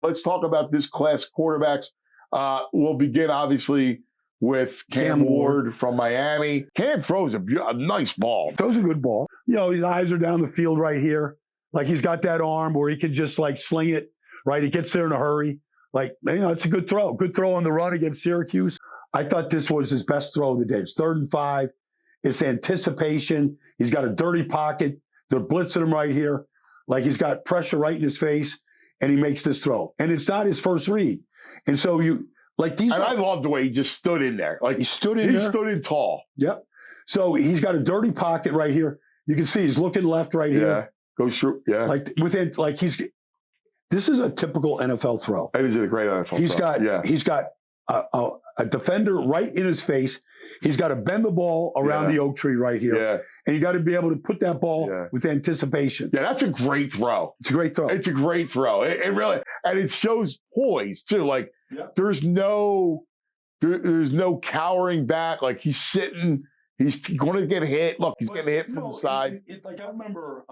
Let's talk about this class of quarterbacks. We'll begin, obviously, with Cam Ward from Miami. Cam throws a nice ball. Throws a good ball. You know, his eyes are down the field right here. Like, he's got that arm where he can just, like, sling it, right? He gets there in a hurry. Like, you know, it's a good throw. Good throw on the run against Syracuse. I thought this was his best throw of the day. It's 3rd and 5. It's anticipation. He's got a dirty pocket. They're blitzing him right here. Like, he's got pressure right in his face, and he makes this throw. And it's not his first read. And so I love the way he just stood in there. Like, he stood in tall. Yep. So he's got a dirty pocket right here. You can see he's looking left right here. Yeah. Goes through. Yeah. This is a typical NFL throw. That is a great NFL throw. He's got a defender right in his face. He's got to bend the ball around the oak tree right here. Yeah. And you got to be able to put that ball with anticipation. Yeah, that's a great throw. It's a great throw. It's a great throw. It really, and it shows poise too. Like, there's no cowering back. Like, he's sitting. He's going to get hit. Look, he's getting hit from the side. I remember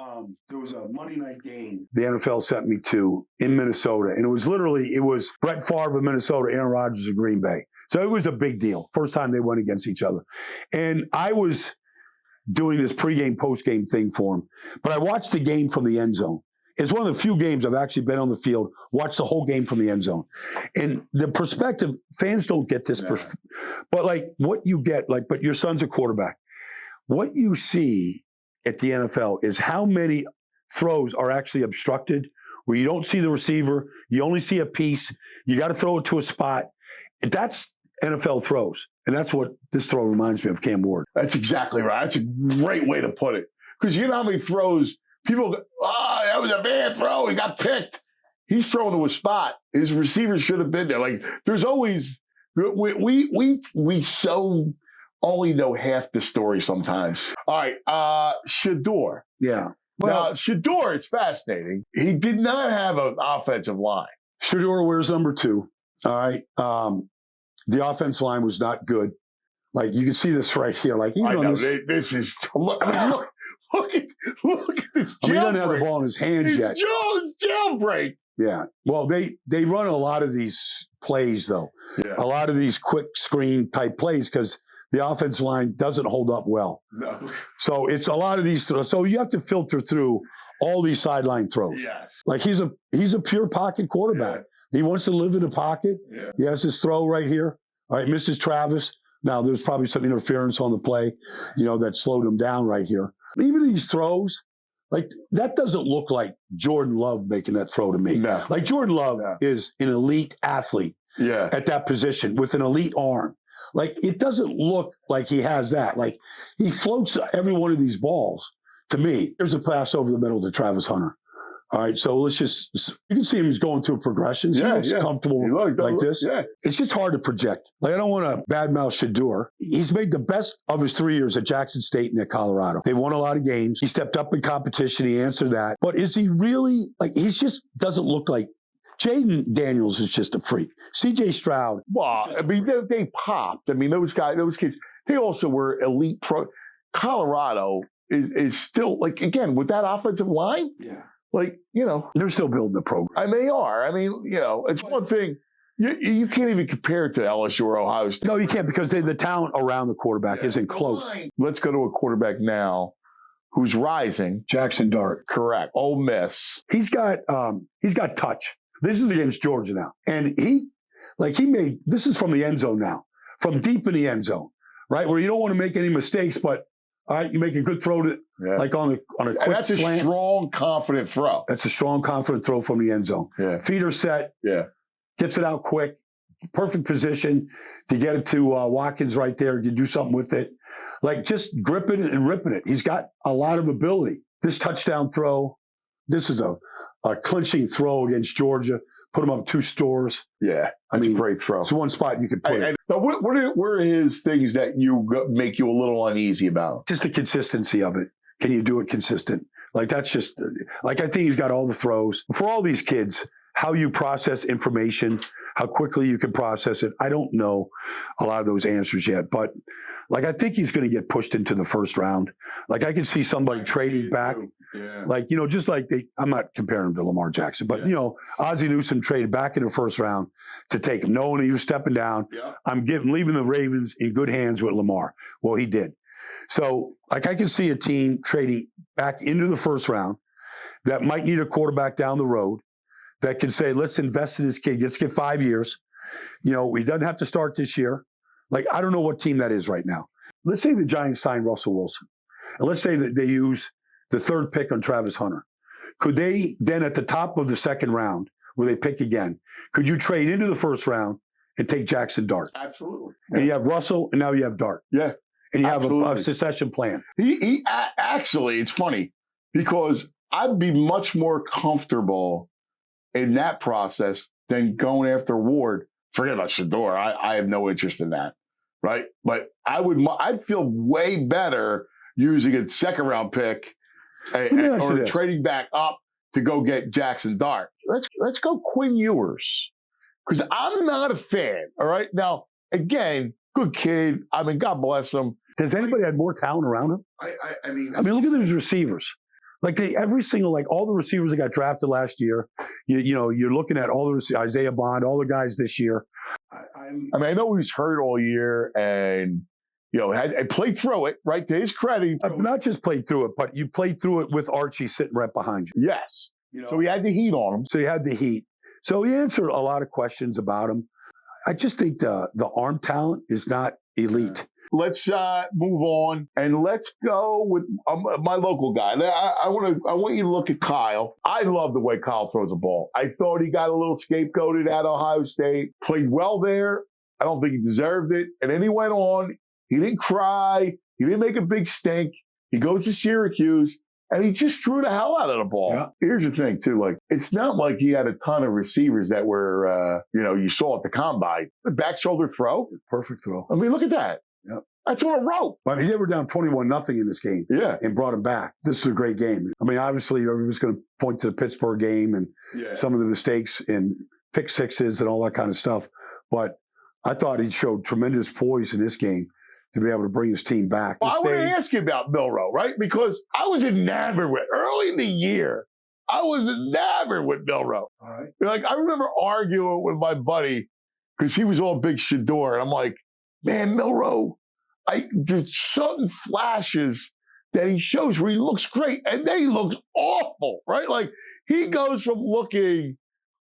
there was a Monday night game the NFL sent me to in Minnesota, and it was Brett Favre of Minnesota, Aaron Rodgers of Green Bay. So it was a big deal. First time they went against each other. And I was doing this pregame, postgame thing for him. But I watched the game from the end zone. It's one of the few games I've actually been on the field, watched the whole game from the end zone. And the perspective, fans don't get this. But like what you get, but your son's a quarterback. What you see at the NFL is how many throws are actually obstructed, where you don't see the receiver, you only see a piece, you got to throw it to a spot. That's NFL throws. And that's what this throw reminds me of, Cam Ward. That's exactly right. That's a great way to put it. Because you know how many throws people go, that was a bad throw. He got picked. He's thrown to a spot. His receivers should have been there. Like, there's always, we so only know half the story sometimes. All right, Shedeur. Yeah. Well, now, Shedeur, it's fascinating. He did not have an offensive line. Shedeur wears number 2. All right. The offensive line was not good. Like, you can see this right here. Like, even on this, this is look at this. He doesn't have the ball in his hands yet. Jailbreak. Yeah. Well, they run a lot of these plays though. Yeah. A lot of these quick screen type plays because the offensive line doesn't hold up well. No. So it's a lot of these. So you have to filter through all these sideline throws. Yes. Like, he's a pure pocket quarterback. Yeah. He wants to live in the pocket. Yeah. He has his throw right here. All right, misses Travis. Now, there's probably some interference on the play, that slowed him down right here. Even these throws, like, that doesn't look like Jordan Love making that throw to me. No. Like, Jordan Love is an elite athlete at that position with an elite arm. Like, it doesn't look like he has that. Like, he floats every one of these balls to me. There's a pass over the middle to Travis Hunter. All right, so you can see him, he's going through progressions. He looks comfortable like this. Yeah. It's just hard to project. Like, I don't want to badmouth Shedeur. He's made the best of his 3 years at Jackson State and at Colorado. They won a lot of games. He stepped up in competition. He answered that. But is he really, he just doesn't look like, Jaden Daniels is just a freak. C.J. Stroud. Well, I mean, they popped. I mean, those kids, they also were elite pro. Colorado is still, like, again, with that offensive line. Yeah. Like, they're still building the program. And they are. I mean, it's one thing. You can't even compare it to LSU or Ohio State. No, you can't, because the talent around the quarterback isn't close. Let's go to a quarterback now who's rising. Jaxson Dart. Correct. Ole Miss. He's got touch. This is against Georgia now. And this is from the end zone now, from deep in the end zone, right? Where you don't want to make any mistakes, but all right, you make a good throw to on a quick that's slant. A strong, confident throw. That's a strong, confident throw from the end zone. Yeah. Feet are set. Yeah. Gets it out quick. Perfect position to get it to Watkins right there. You do something with it. Like, just gripping it and ripping it. He's got a lot of ability. This touchdown throw, this is a clinching throw against Georgia. Put him up 2 scores. Yeah, that's a great throw. It's one spot you could put it. Now, what are his things that make you a little uneasy about? Just the consistency of it. Can you do it consistent? Like, that's just, I think he's got all the throws. For all these kids, how you process information, how quickly you can process it. I don't know a lot of those answers yet, but like I think he's going to get pushed into the first round. Like I can see somebody trading back. Yeah. Like, just like I'm not comparing him to Lamar Jackson, but, Ozzie Newsome traded back in the first round to take him, knowing he was stepping down. Yeah. I'm leaving the Ravens in good hands with Lamar. Well, he did. So, like, I can see a team trading back into the first round that might need a quarterback down the road that can say, let's invest in this kid. Let's get 5 years. He doesn't have to start this year. Like, I don't know what team that is right now. Let's say the Giants sign Russell Wilson. And let's say that they use the third pick on Travis Hunter. Could they then at the top of the second round, where they pick again, could you trade into the first round and take Jaxson Dart? Absolutely. And you have Russell, and now you have Dart. Yeah. And you have a succession plan. Actually, it's funny because I'd be much more comfortable in that process than going after Ward. Forget about Shedeur. I have no interest in that, right? But I'd feel way better using a second round pick or trading back up to go get Jaxson Dart. Let's go Quinn Ewers because I'm not a fan. All right, now again, good kid. I mean, God bless him. Has anybody had more talent around him? I mean, look at those receivers. Like all the receivers that got drafted last year. You're looking at all the Isaiah Bond, all the guys this year. I know he was hurt all year and. I played through it, right? To his credit. Not just played through it, but you played through it with Archie sitting right behind you. Yes. So he had the heat on him. So he answered a lot of questions about him. I just think the arm talent is not elite. Let's move on and let's go with my local guy. I want you to look at Kyle. I love the way Kyle throws a ball. I thought he got a little scapegoated at Ohio State. Played well there. I don't think he deserved it. And then he went on. He didn't cry. He didn't make a big stink. He goes to Syracuse, and he just threw the hell out of the ball. Yeah. Here's the thing, too. Like, it's not like he had a ton of receivers that were, you saw at the combine. The back shoulder throw. Perfect throw. I mean, look at that. Yep. That's on a rope. But they were down 21-0 in this game. Yeah. And brought him back. This is a great game. I mean, obviously, everyone's going to point to the Pittsburgh game and some of the mistakes and pick sixes and all that kind of stuff. But I thought he showed tremendous poise in this game to be able to bring his team back. Well, I want to ask you about Milroe, right? Because I was enamored with, early in the year, I was enamored with Milroe. All right. Like, I remember arguing with my buddy because he was all big Shedeur. And I'm like, man, Milroe, there's certain flashes that he shows where he looks great. And then he looks awful, right? Like, he goes from looking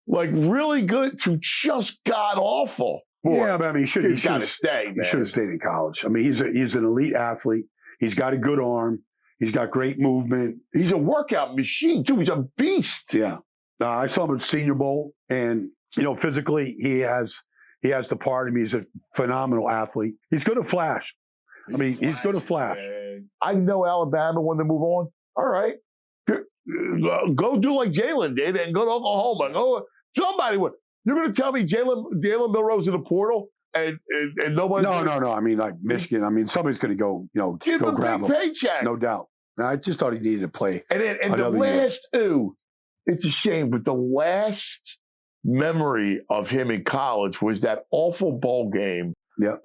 like really good to just god awful. Yeah, but I mean, he should have stayed. He should have stayed in college. I mean, he's an elite athlete. He's got a good arm. He's got great movement. He's a workout machine too. He's a beast. Yeah, I saw him at Senior Bowl, and physically he has the part. I mean, he's a phenomenal athlete. He's going to flash. He's going to flash. Man. I know Alabama when they move on. All right, go do like Jalen did and go to Oklahoma. Somebody would. You're going to tell me Jalen Milroe's in the portal and nobody? No. I mean, like Michigan. I mean, somebody's going to go, give go him grab a him. Paycheck. No doubt. I just thought he needed to play. And the last, it's a shame, but the last memory of him in college was that awful bowl game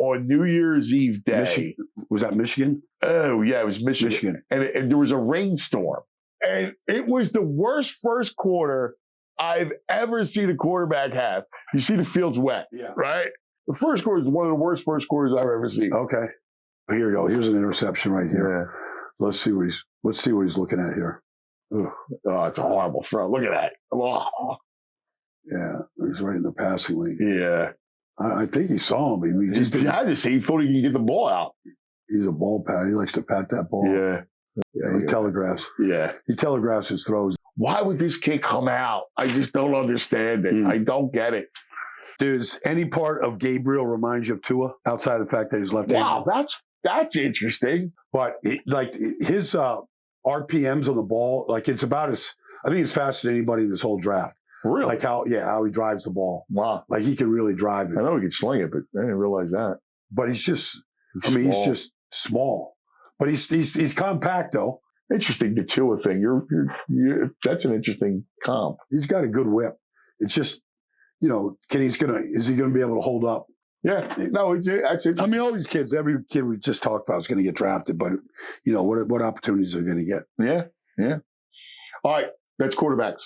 on New Year's Eve day. Was that Michigan? Oh, yeah, it was Michigan. And there was a rainstorm. And it was the worst first quarter I've ever seen a quarterback have. You see the field's wet, right? The first quarter is one of the worst first quarters I've ever seen. Okay. Here you go. Here's an interception right here. Yeah. Let's see what he's looking at here. Ugh. Oh, it's a horrible throw. Look at that. Oh. Yeah, he's right in the passing lane. Yeah. I think he saw him. He had to see. He thought he could get the ball out. He's a ball pat. He likes to pat that ball. Yeah. He telegraphs. Yeah. He telegraphs his throws. Why would this kid come out? I just don't understand it. I don't get it. Does any part of Gabriel remind you of Tua outside of the fact that he's left-handed? Wow, that's interesting. But his RPMs on the ball, it's about I think it's faster than anybody in this whole draft. Really? Like how he drives the ball. Wow. Like he can really drive it. I know he can sling it, but I didn't realize that. But he's just he's just small. But he's compact though. Interesting, the Tua thing. You're that's an interesting comp. He's got a good whip. It's just, is he going to be able to hold up? Yeah, no, that's it. I mean, all these kids, every kid we just talked about is going to get drafted, but what opportunities are they going to get? Yeah. All right, that's quarterbacks.